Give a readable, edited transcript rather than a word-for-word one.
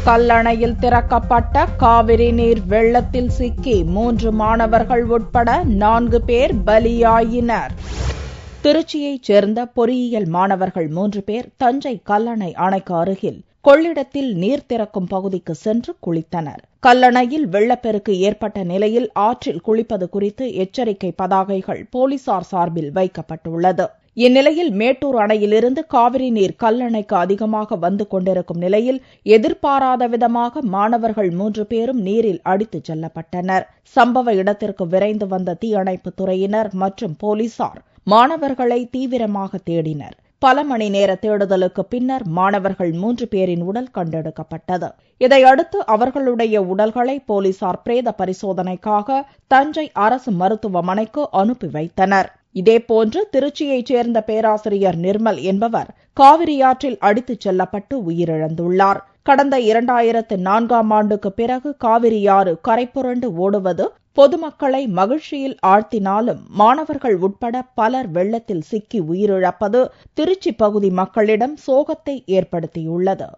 கல்லணையில் திறக்கப்பட்ட காவிரி நீர் வெள்ளத்தில் சிக்கி 3 மாணவர்கள் உட்பட 4 பேர் பலியாயினர். திருச்சியைச் சேர்ந்த பொறியியல் மாணவர்கள் 3 பேர் தஞ்சை கல்லணை அணைக்கு அருகில் கொள்ளிடத்தில் நீர் திறக்கும் பகுதிக்கு சென்று குளித்தனர். கல்லணையில் வெள்ளப்பெருக்கு ஏற்பட்ட நிலையில் ஆற்றில் குளிப்பது குறித்து எச்சரிக்கை பதாகைகள் போலீசார் சார்பில் வைக்கப்பட்டுள்ளது. இந்நிலையில் மேட்டூர் அணையிலிருந்து காவிரி நீர் கல்லணைக்கு அதிகமாக வந்து கொண்டிருக்கும் நிலையில் எதிர்பாராத விதமாக மாணவர்கள் 3 பேரும் நீரில் அடித்துச் செல்லப்பட்டனர். சம்பவ இடத்திற்கு விரைந்து வந்த தீயணைப்புத் துறையினர் மற்றும் போலீசார் மாணவர்களை தீவிரமாக தேடினர். பல மணி நேர தேடுதலுக்கு பின்னர் மாணவர்கள் 3 பேரின் உடல் கண்டெடுக்கப்பட்டது. இதையடுத்து அவர்களுடைய உடல்களை போலீசார் பிரேத பரிசோதனைக்காக தஞ்சை அரசு மருத்துவமனைக்கு அனுப்பி வைத்தனர். இதேபோன்று திருச்சியைச் சேர்ந்த பேராசிரியர் நிர்மல் என்பவர் காவிரியாற்றில் அடித்துச் செல்லப்பட்டு உயிரிழந்துள்ளார். கடந்த 2004ஆம் ஆண்டுக்கு பிறகு காவிரியாறு கரைபுரண்டு ஓடுவது பொதுமக்களை மகிழ்ச்சியில் ஆழ்த்தினாலும் மாணவர்கள் உட்பட பலர் வெள்ளத்தில் சிக்கி உயிரிழப்பது திருச்சி பகுதி மக்களிடம் சோகத்தை ஏற்படுத்தியுள்ளது.